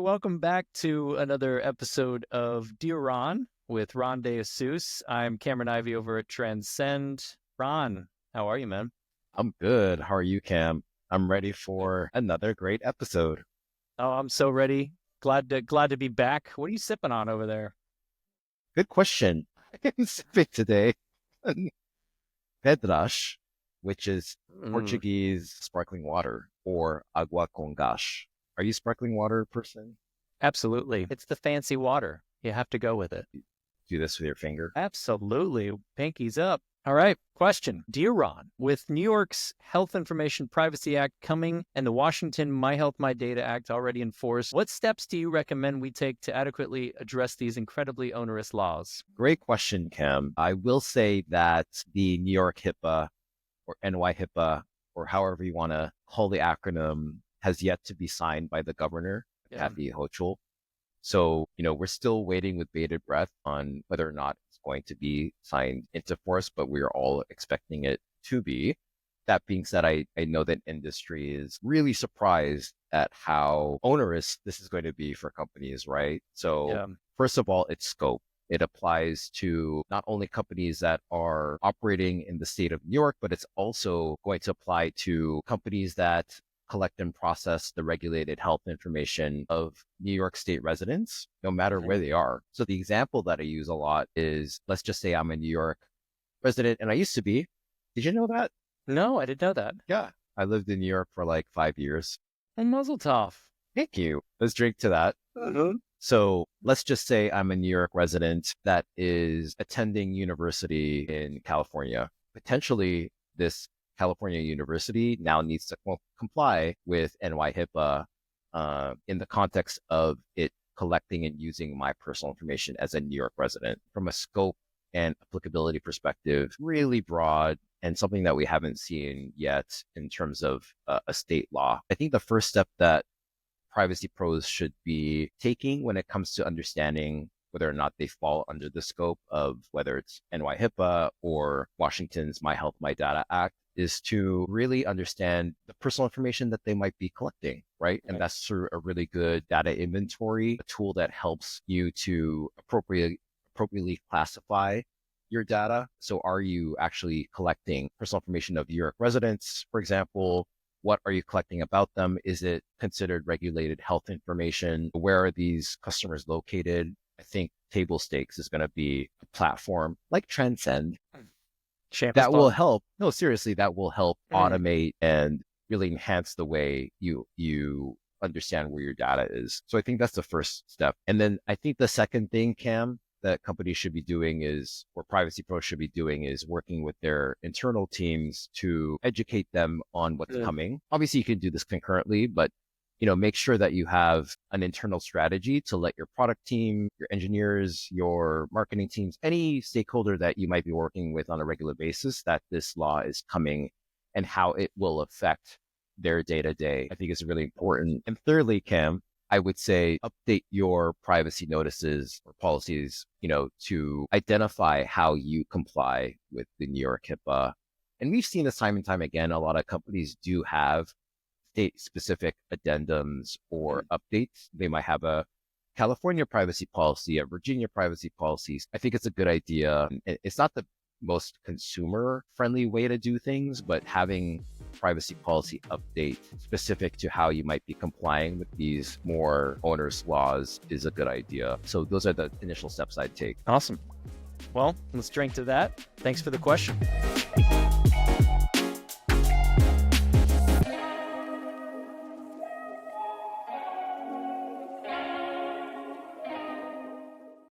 welcome back to another episode of Dear Ron with Ron DeSuze. I'm Cameron Ivy over at Transcend. Ron, how are you, man? I'm good. How are you, Cam? I'm ready for another great episode. Oh, I'm so ready. Glad to be back. What are you sipping on over there? Good question. I'm sipping today Pedras, which is Mm, Portuguese sparkling water or agua con gas. Are you a sparkling water person? absolutely. It's the fancy water. You have to go with it. Do this with your finger. Absolutely. Pinkies up. All right. Question. Dear Ron, with New York's Health Information Privacy Act coming and the Washington My Health, My Data Act already in force, what steps do you recommend we take to adequately address these incredibly onerous laws? Great question, Cam. I will say that the New York HIPAA or NY HIPAA, or however you want to call the acronym, has yet to be signed by the governor, Yeah. Kathy Hochul. So, we're still waiting with bated breath on whether or not it's going to be signed into force, but we're all expecting it to be. That being said, I know that industry is really surprised at how onerous this is going to be for companies, right? So, Yeah. first of all, its scope. It applies to not only companies that are operating in the state of New York, but it's also going to apply to companies that collect and process the regulated health information of New York State residents, no matter where Okay. they are. So the example that I use a lot is, let's just say I'm a New York resident, and I used to be. Did you know that? No, I didn't know that. Yeah. I lived in New York for like 5 years. And Muzzle Tough. Thank you. Let's drink to that. So let's just say I'm a New York resident that is attending university in California. Potentially, this California university now needs to comply with NY HIPAA in the context of it collecting and using my personal information as a New York resident. From a scope and applicability perspective, really broad and something that we haven't seen yet in terms of a state law. I think the first step that privacy pros should be taking when it comes to understanding whether or not they fall under the scope of whether it's NY HIPAA or Washington's My Health, My Data Act is to really understand the personal information that they might be collecting, right? And Right. that's through a really good data inventory, a tool that helps you to appropriately classify your data. So are you actually collecting personal information of New York residents, for example? What are you collecting about them? Is it considered regulated health information? Where are these customers located? I think table stakes is going to be a platform like Transcend Shameless that will plug. help. No, seriously, that will help Mm. automate and really enhance the way you understand where your data is. So I think that's the first step. And then I think the second thing, Cam, that companies should be doing is, or privacy pros should be doing, is working with their internal teams to educate them on what's Mm. coming. Obviously, you can do this concurrently, but make sure that you have an internal strategy to let your product team, your engineers, your marketing teams, any stakeholder that you might be working with on a regular basis, that this law is coming and how it will affect their day to day. I think is really important. And thirdly, Cam, I would say update your privacy notices or policies, to identify how you comply with the New York HIPAA. And we've seen this time and time again. A lot of companies do have state specific addendums or updates. They might have a California privacy policy, a Virginia privacy policies. I think it's a good idea. It's not the most consumer friendly way to do things, but having privacy policy update specific to how you might be complying with these more onerous laws is a good idea. So those are the initial steps I'd take. Awesome. Well, let's drink to that. Thanks for the question.